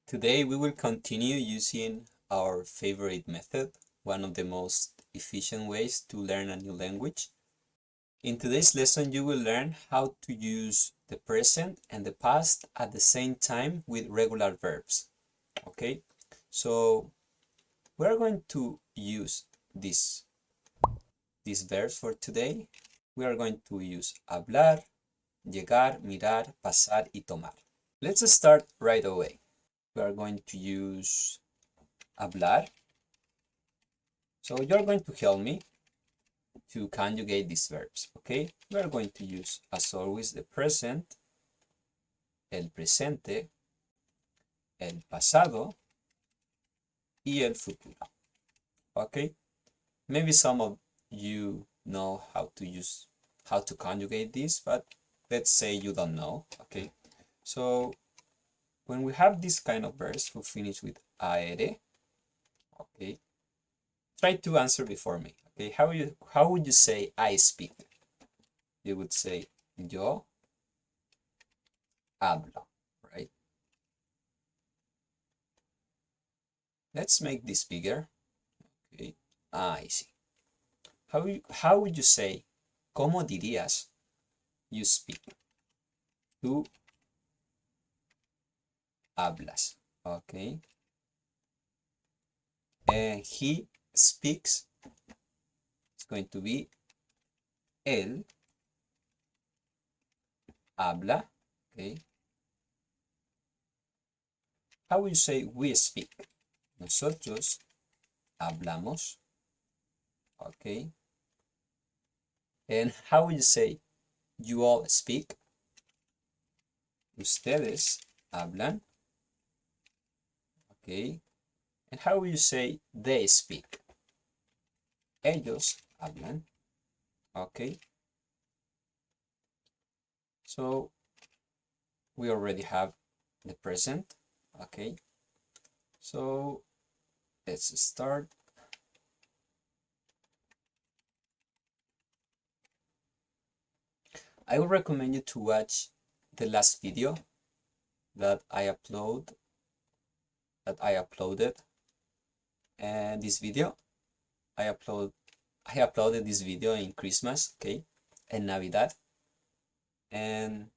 Today we will continue using our favorite method, one of the most efficient ways to learn a new language. In today's lesson, you will learn how to use the present and the past at the same time with regular verbs. Okay, so we're going to use these verbs for today. We are going to use hablar, llegar, mirar, pasar y tomar. Let's start right away. We are going to use hablar. So you're going to help me to conjugate these verbs, okay? We are going to use, as always, the present, el presente, el pasado, y el futuro, okay? Maybe some of you know how to conjugate this, but let's say you don't know, okay? So when we have this kind of verbs who finish with aere, okay, try to answer before me, okay? How would you say I speak? You would say yo hablo, right? Let's make this bigger, okay? I see. How would you say, ¿cómo dirías you speak? Tú hablas, okay? And he speaks, it's going to be él habla, okay? How would you say we speak? Nosotros hablamos, okay? And how would you say you all speak? Ustedes hablan, okay? And how will you say they speak? Ellos hablan, okay? So we already have the present, okay? So let's start. I would recommend you to watch the last video that I uploaded. And this video, I uploaded this video in Christmas, okay, and Navidad. And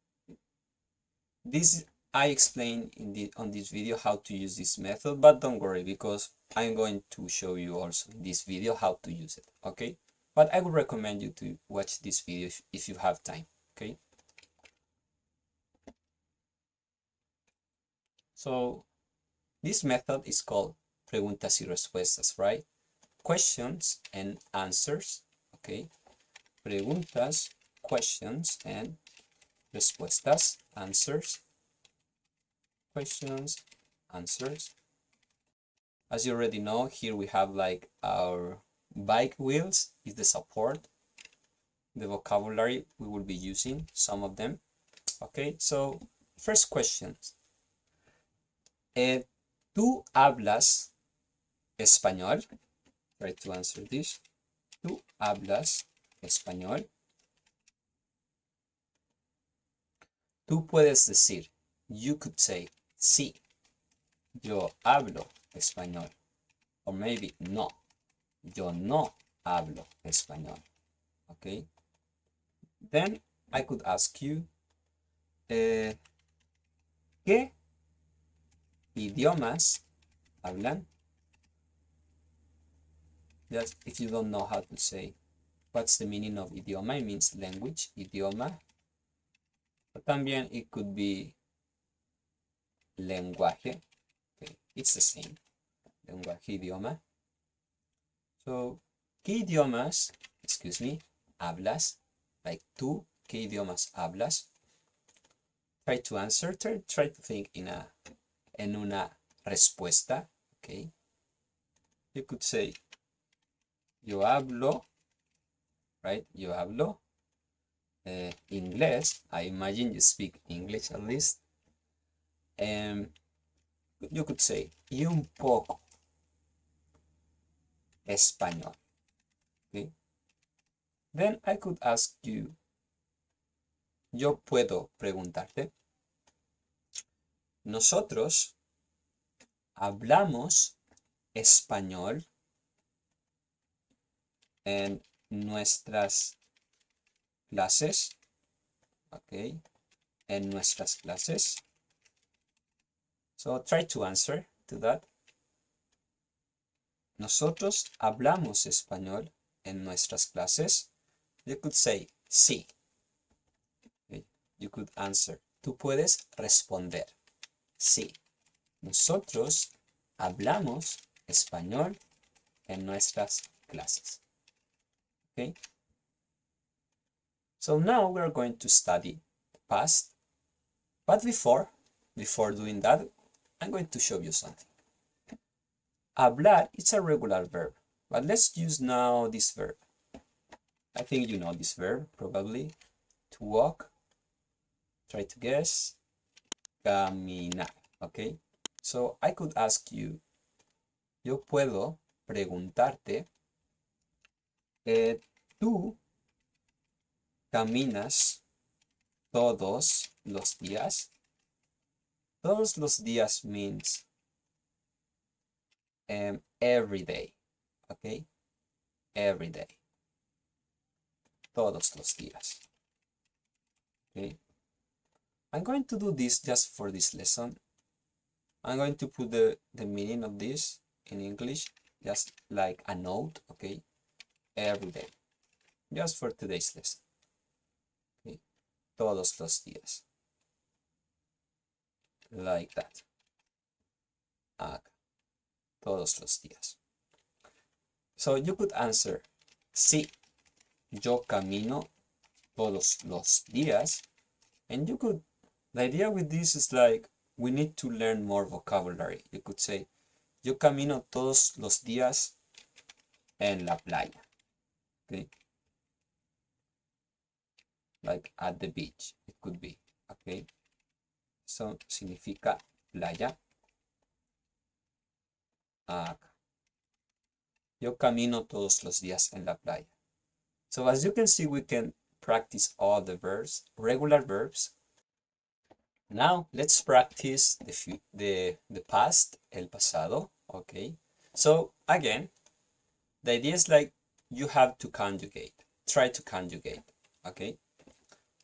this I explained on this video how to use this method, but don't worry because I'm going to show you also in this video how to use it, okay? But I would recommend you to watch this video if you have time, okay? So this method is called preguntas y respuestas, right? Questions and answers, okay? Preguntas, questions, and respuestas, answers. Questions, answers. As you already know, here we have like our bike wheels is the support. The vocabulary we will be using, some of them. Okay, so first questions. ¿Tú hablas español? Try to answer this. ¿Tú hablas español? Tú puedes decir, you could say, sí, yo hablo español. Or maybe no, yo no hablo español. Okay? Then I could ask you, ¿qué idiomas hablan? Just if you don't know how to say what's the meaning of idioma, it means language, idioma. But también it could be lenguaje. Okay, it's the same. Lenguaje, idioma. So, ¿qué idiomas, hablas? Like tú, ¿qué idiomas hablas? Try to answer, try to think en una respuesta, okay? You could say, yo hablo, right? Yo hablo inglés. I imagine you speak English at least. You could say, y un poco español, okay? Then I could ask you, yo puedo preguntarte, nosotros hablamos español en nuestras clases. Okay, en nuestras clases. So try to answer to that. Nosotros hablamos español en nuestras clases. You could say sí. Okay. You could answer. Tú puedes responder. Sí. Nosotros hablamos español en nuestras clases. Okay. So now we're going to study the past. But before doing that, I'm going to show you something. Hablar is a regular verb, but let's use now this verb. I think you know this verb, probably. To walk, try to guess, caminar, okay? So I could ask you, yo puedo preguntarte, ¿tú caminas todos los días? Todos los días means every day, okay? Every day. Todos los días. Okay. I'm going to do this just for this lesson. I'm going to put the meaning of this in English, just like a note, okay? Every day. Just for today's lesson. Okay. Todos los días. Like that. Todos los días. So you could answer, sí, yo camino todos los días. And you could, the idea with this is like, we need to learn more vocabulary. You could say, yo camino todos los días en la playa. Okay? Like at the beach, it could be. Okay? So significa playa. Yo camino todos los días en la playa. So as you can see, we can practice all the verbs, regular verbs. Now let's practice the past, el pasado, okay? So again, the idea is like you have to conjugate, try to conjugate, okay?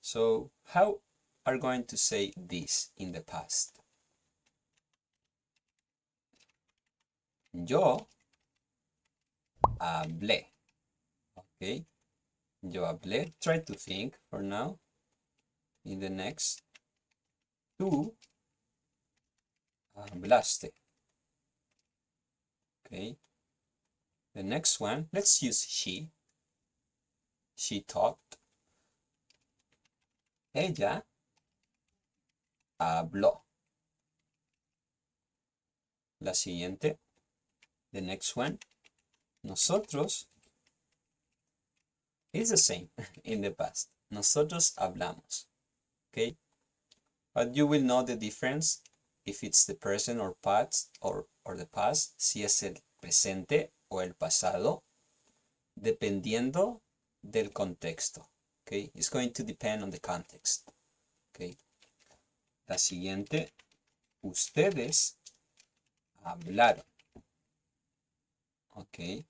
So how are you going to say this in the past? Yo hablé, okay? Yo hablé, try to think for now. In the next, tú hablaste. Okay. The next one, let's use she. She talked. Ella habló. La siguiente, the next one, nosotros, is the same in the past. Nosotros hablamos. Okay. But you will know the difference if it's the present or past or the past, si es el presente o el pasado, dependiendo del contexto. Okay, it's going to depend on the context. Okay. La siguiente, ustedes hablaron. Okay.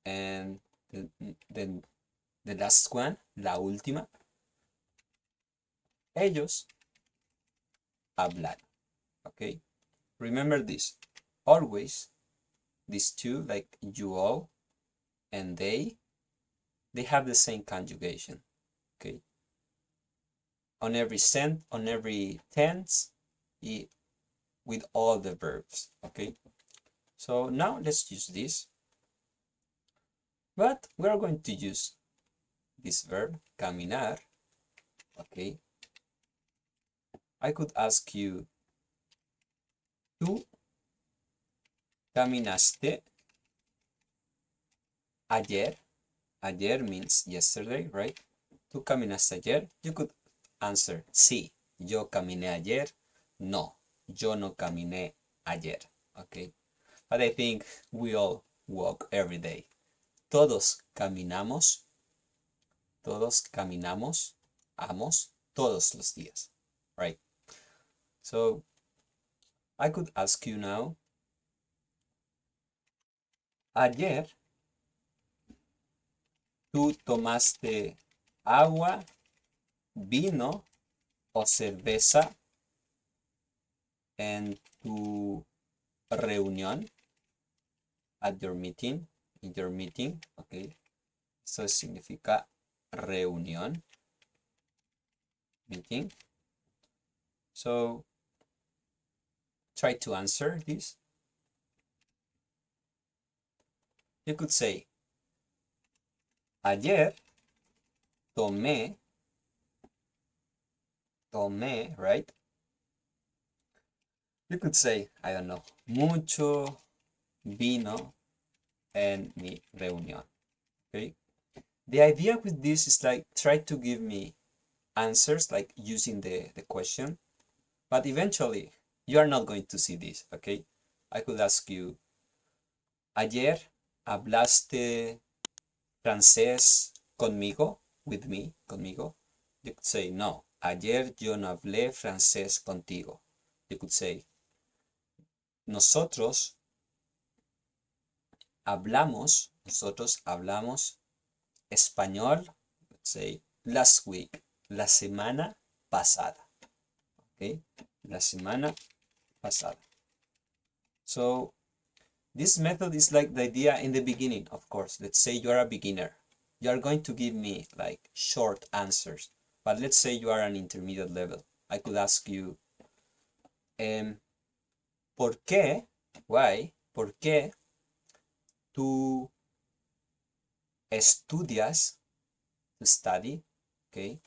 And the last one, la última, ellos hablaron. Okay. Remember this. Always, these two, like you all and they have the same conjugation. Okay. On every tense, with all the verbs. Okay. So now let's use this. But we are going to use this verb, caminar. Okay. I could ask you, ¿tú caminaste ayer? Ayer means yesterday, right? ¿Tú caminaste ayer? You could answer, sí, yo caminé ayer. No, yo no caminé ayer. Okay. But I think we all walk every day. Todos caminamos. Todos caminamos. Amos. Todos los días. Right? So, I could ask you now, ayer tú tomaste agua, vino o cerveza en tu reunión, at your meeting, in your meeting, okay. Eso significa reunión, meeting. So try to answer this. You could say, ayer tomé, right? You could say, I don't know, mucho vino en mi reunión, okay? The idea with this is like, try to give me answers, like using the question, but eventually you are not going to see this, okay? I could ask you, ayer hablaste francés conmigo, with me, conmigo. You could say, no, ayer yo no hablé francés contigo. You could say, nosotros hablamos español, let's say, last week, la semana pasada, okay? La semana pasada. So this method is like the idea in the beginning, of course. Let's say you are a beginner. You are going to give me like short answers. But let's say you are an intermediate level. I could ask you, ¿por qué? Why? ¿Por qué tú estudias? To study, okay?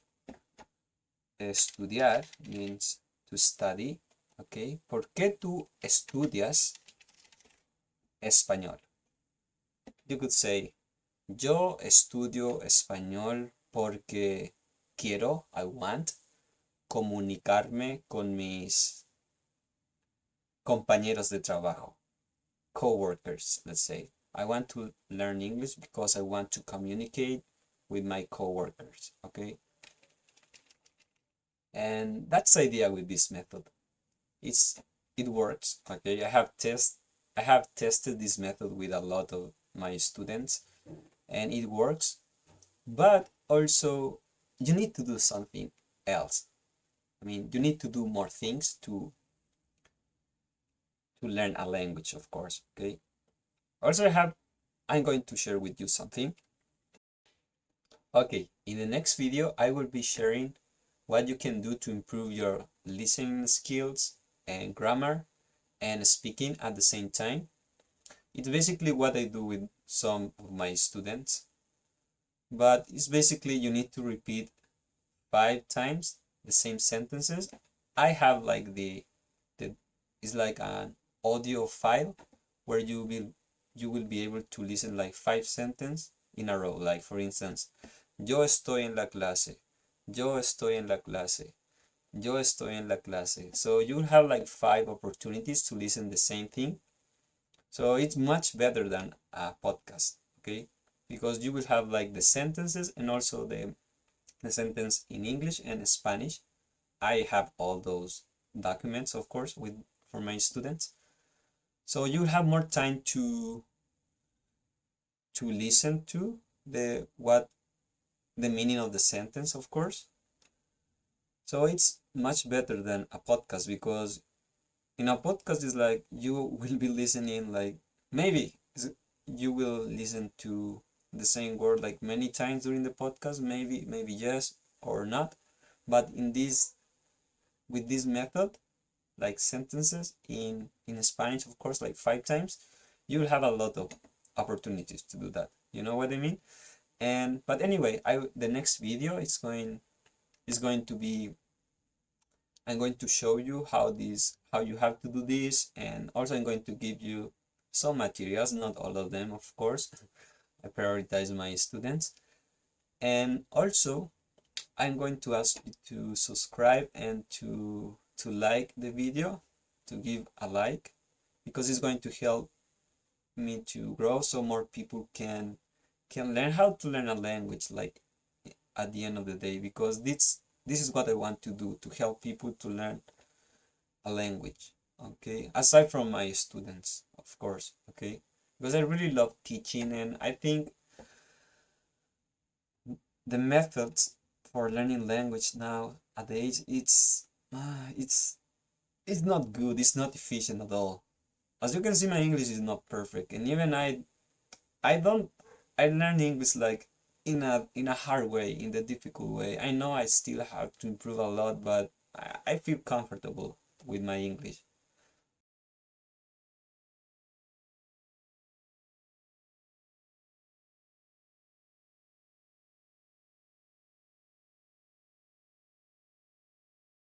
Estudiar means to study, okay? ¿Por qué tú estudias español? You could say, yo estudio español porque quiero, I want, comunicarme con mis compañeros de trabajo, co-workers, let's say. I want to learn English because I want to communicate with my co-workers, okay? And that's the idea with this method. It works, okay? I have tested this method with a lot of my students and it works, but also you need to do something else. I mean, you need to do more things to learn a language, of course, okay? Also, I'm going to share with you something. Okay, in the next video, I will be sharing what you can do to improve your listening skills and grammar and speaking at the same time. It's basically what I do with some of my students, but it's basically you need to repeat 5 times the same sentences. I have like it's like an audio file where you will be able to listen like 5 sentences in a row. Like for instance, yo estoy en la clase, yo estoy en la clase, yo estoy en la clase. So you'll have like 5 opportunities to listen the same thing. So it's much better than a podcast, okay? Because you will have like the sentences and also the sentence in English and Spanish. I have all those documents, of course, for my students. So you'll have more time to listen to the meaning of the sentence, of course. So it's much better than a podcast, because in a podcast is like you will be listening, like maybe you will listen to the same word like many times during the podcast, maybe yes or not. But with this method, like sentences in Spanish, of course, like 5 times, you will have a lot of opportunities to do that. You know what I mean? But anyway, the next video is going to be, I'm going to show you how you have to do this, and also I'm going to give you some materials, not all of them, of course. I prioritize my students. And also I'm going to ask you to subscribe and to like the video, to give a like, because it's going to help me to grow so more people can learn how to learn a language, like at the end of the day, because this is what I want to do, to help people to learn a language. okay? Aside from my students, of course, okay? Because I really love teaching, and I think the methods for learning language nowadays, it's not good, it's not efficient at all. As you can see, my English is not perfect, and even I don't I learn English like in a hard way, in the difficult way. I know I still have to improve a lot, but I feel comfortable with my English.